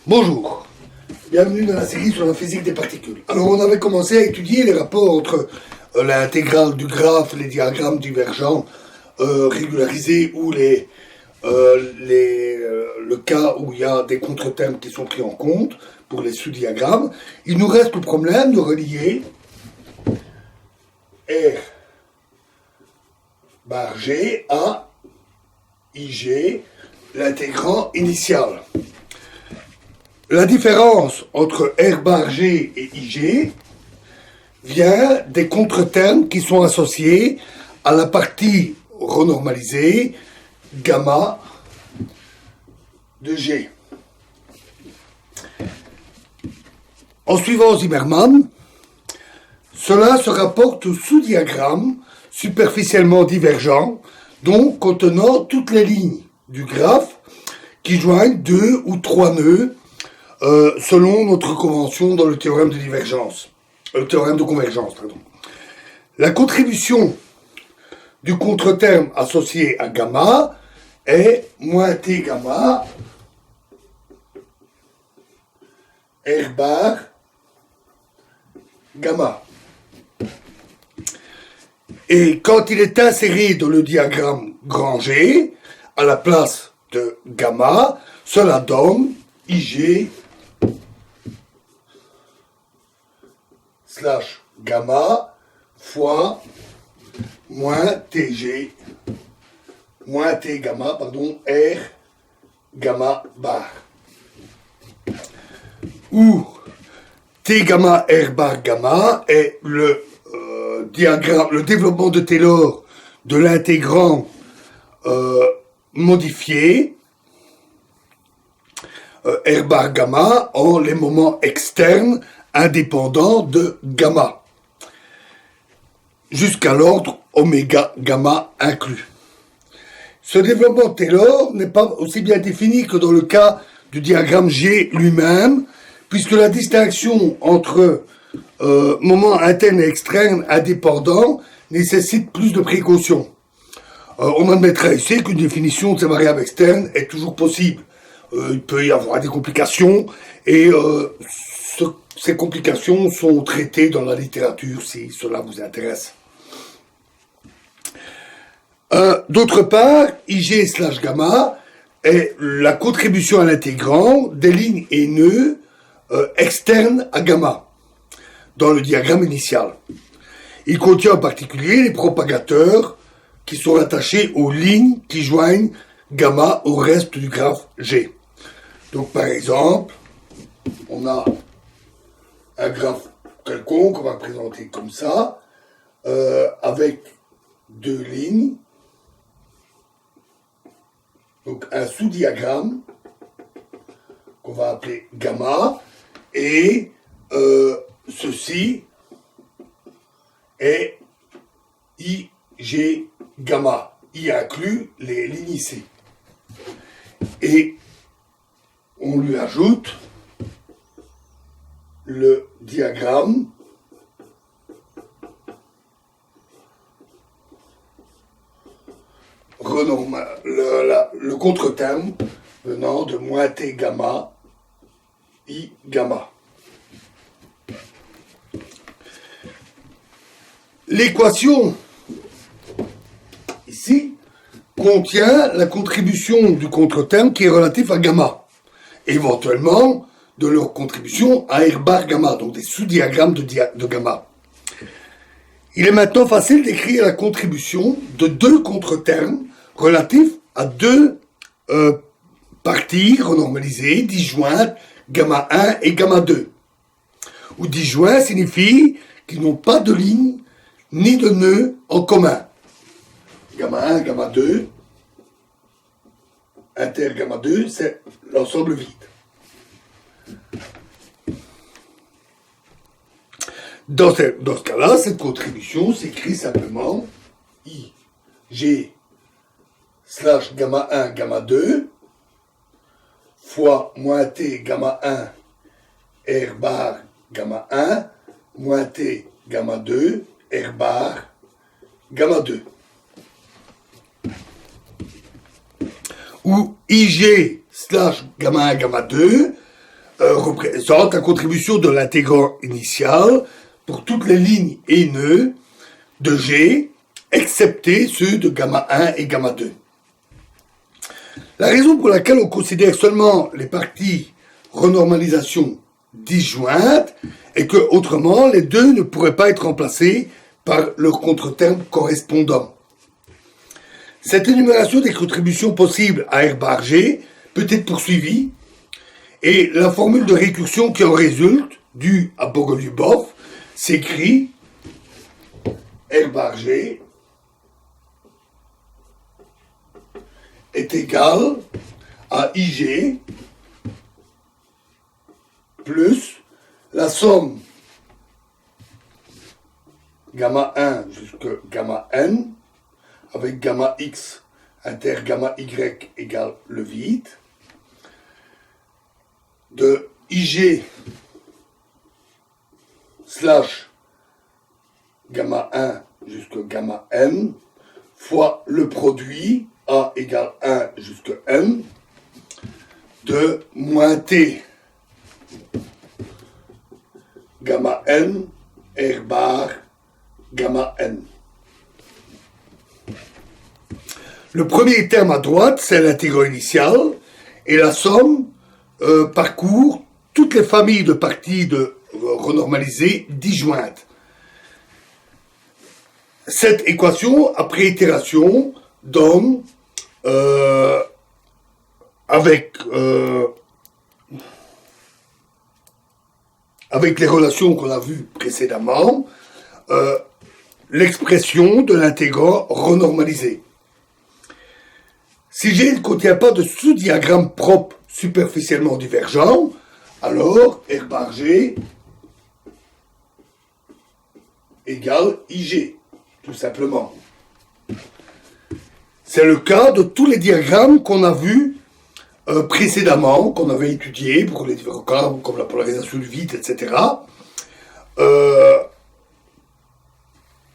Bonjour, bienvenue dans la série sur la physique des particules. Alors on avait commencé à étudier les rapports entre l'intégrale du graphe, les diagrammes divergents régularisés ou le cas où il y a des contre-termes qui sont pris en compte pour les sous-diagrammes. Il nous reste le problème de relier R bar G à IG, l'intégrand initial. La différence entre R bar G et IG vient des contre-termes qui sont associés à la partie renormalisée gamma de G. En suivant Zimmermann, cela se rapporte au sous-diagramme superficiellement divergent, donc contenant toutes les lignes du graphe qui joignent 2 ou 3 nœuds selon notre convention dans le théorème de divergence, le théorème de convergence, pardon. La contribution du contre-terme associé à gamma est moins T gamma R bar gamma. Et quand il est inséré dans le diagramme grand G, à la place de gamma, cela donne IG slash gamma fois moins TG, moins T gamma, pardon, R gamma bar. Où T gamma R bar gamma est le diagramme, le développement de Taylor de l'intégrand modifié R bar gamma en les moments externes indépendants de gamma, jusqu'à l'ordre oméga gamma inclus. Ce développement de Taylor n'est pas aussi bien défini que dans le cas du diagramme G lui-même, puisque la distinction entre moments internes et externes indépendants nécessite plus de précaution. On admettra ici qu'une définition de ces variables externes est toujours possible. Il peut y avoir des complications et ces complications sont traitées dans la littérature si cela vous intéresse. D'autre part, IG slash gamma est la contribution à l'intégrand des lignes et nœuds externes à gamma dans le diagramme initial. Il contient en particulier les propagateurs qui sont attachés aux lignes qui joignent gamma au reste du graphe G. Donc par exemple, on a un graphe quelconque, on va présenter comme ça, avec deux lignes, donc un sous-diagramme qu'on va appeler gamma, et ceci est IG gamma. I inclut les lignes ici. Et on lui ajoute le diagramme le contre-terme venant de moins T gamma, I gamma. L'équation ici contient la contribution du contre-terme qui est relatif à gamma, éventuellement de leur contribution à R bar gamma, donc des sous-diagrammes de gamma. Il est maintenant facile d'écrire la contribution de deux contre-termes relatifs à deux parties renormalisées, disjointes, gamma 1 et gamma 2. Où disjoint signifie qu'ils n'ont pas de ligne ni de nœud en commun. Gamma 1, gamma 2, inter gamma 2, c'est l'ensemble vide. Dans ce cas-là, cette contribution s'écrit simplement I, G, slash gamma 1, gamma 2, fois moins T, gamma 1, R bar, gamma 1, moins T, gamma 2, R bar, gamma 2. Où IG slash gamma 1, gamma 2 représente la contribution de l'intégrant initial pour toutes les lignes et nœuds de G, excepté ceux de gamma 1 et gamma 2. La raison pour laquelle on considère seulement les parties renormalisation disjointes est que, autrement, les deux ne pourraient pas être remplacés par leur contre-terme correspondant. Cette énumération des contributions possibles à R bar G peut être poursuivie, et la formule de récursion qui en résulte, due à Bogoliubov, s'écrit R bar G est égal à IG plus la somme gamma 1 jusqu'à gamma n avec gamma x inter gamma y égale le vide de IG slash gamma 1 jusqu'à gamma n fois le produit A égale 1 jusqu'à n de moins t gamma n R bar gamma n. Le premier terme à droite, c'est l'intégrant initial, et la somme parcourt toutes les familles de parties de renormalisées disjointes. Cette équation, après itération, donne avec les relations qu'on a vues précédemment, l'expression de l'intégrant renormalisé. Si G ne contient pas de sous-diagramme propre superficiellement divergent, alors R bar G égale IG, tout simplement. C'est le cas de tous les diagrammes qu'on a vus précédemment, qu'on avait étudiés pour les différents cas, comme la polarisation du vide, etc.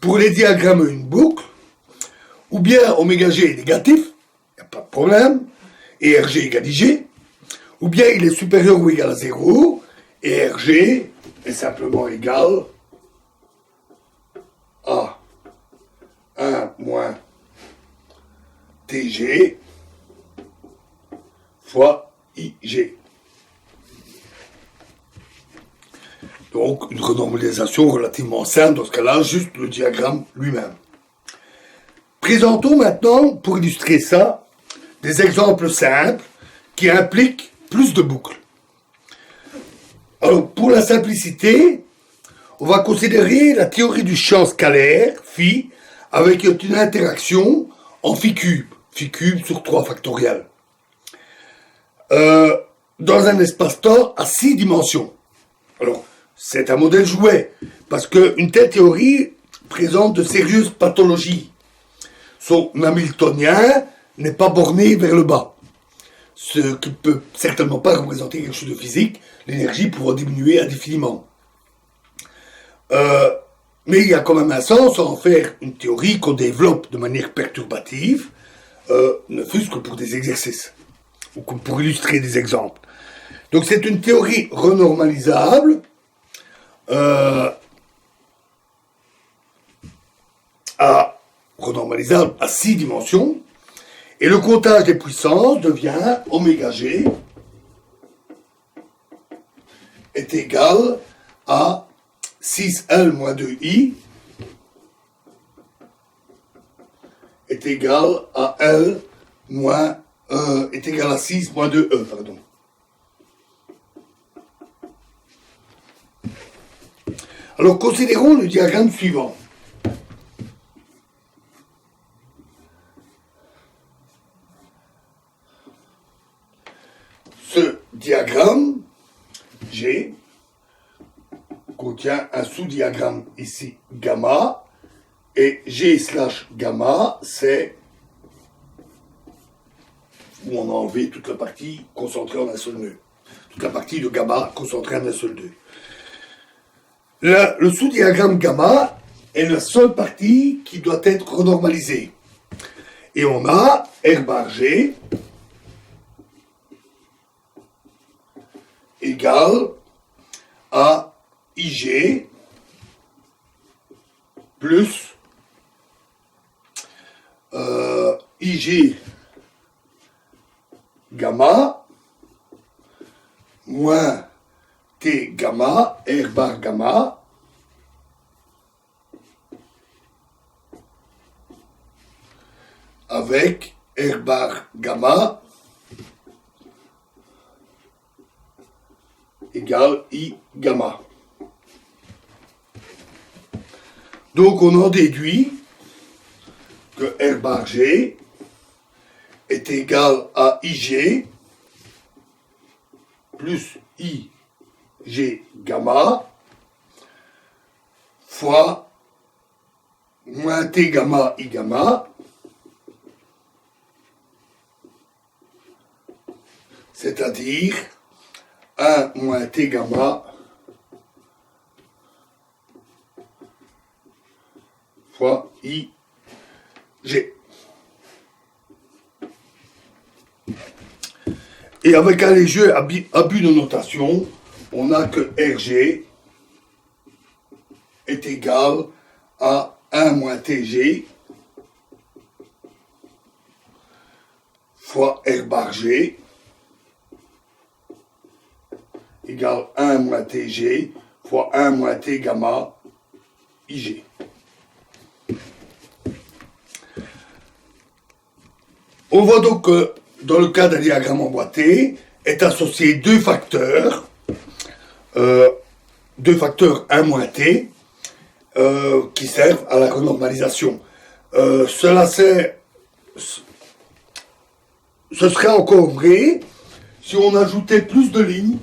Pour les diagrammes une boucle, ou bien oméga G est négatif, il n'y a pas de problème, et RG égale IG, ou bien il est supérieur ou égal à 0, et RG est simplement égal à 1 moins TG fois IG. Donc, une renormalisation relativement simple, dans ce cas-là, juste le diagramme lui-même. Présentons maintenant, pour illustrer ça, des exemples simples qui impliquent plus de boucles. Alors, pour la simplicité, on va considérer la théorie du champ scalaire, phi, avec une interaction en phi cube sur 3 factoriel, dans un espace-temps à 6 dimensions. Alors, c'est un modèle jouet, parce qu'une telle théorie présente de sérieuses pathologies. Son hamiltonien n'est pas borné vers le bas, ce qui ne peut certainement pas représenter quelque chose de physique, l'énergie pouvant diminuer indéfiniment. Mais il y a quand même un sens à en faire une théorie qu'on développe de manière perturbative, ne fût-ce que pour des exercices, ou pour illustrer des exemples. Donc c'est une théorie renormalisable, renormalisable à 6 dimensions, et le comptage des puissances devient oméga G est égal à 6L moins 2I est égal à L moins est égal à 6 moins 2E, pardon. Alors considérons le diagramme suivant. Ce diagramme G contient un sous-diagramme ici gamma, et G slash gamma, c'est où on a enlevé toute la partie concentrée en un seul nœud. Toute la partie de gamma concentrée en un seul nœud. Le sous-diagramme gamma est la seule partie qui doit être renormalisée. Et on a R bar G égale à IG plus IG gamma moins T gamma, R bar gamma, avec R bar gamma égale I gamma. Donc on en déduit que R bar G est égal à IG plus IG gamma fois moins T gamma I gamma, c'est-à-dire 1 moins T gamma fois IG. Et avec un léger abus de notation, on a que RG est égal à 1 moins TG fois R bar G égale 1 moins TG fois 1 moins T gamma IG. On voit donc que dans le cas d'un diagramme emboîté, est associé deux facteurs 1 moins T, qui servent à la renormalisation. Ce serait encore vrai si on ajoutait plus de lignes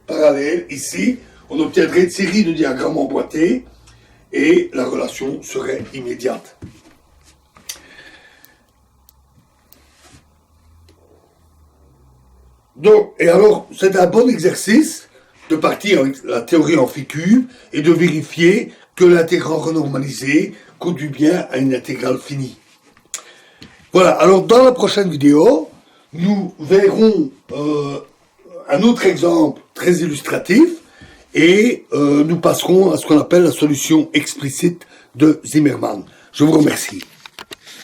parallèles. Ici, on obtiendrait une série de diagrammes emboîtés et la relation serait immédiate. Donc, et alors, c'est un bon exercice de partir avec la théorie amphicube et de vérifier que l'intégrand renormalisé conduit bien à une intégrale finie. Voilà, alors dans la prochaine vidéo, nous verrons un autre exemple très illustratif et nous passerons à ce qu'on appelle la solution explicite de Zimmermann. Je vous remercie.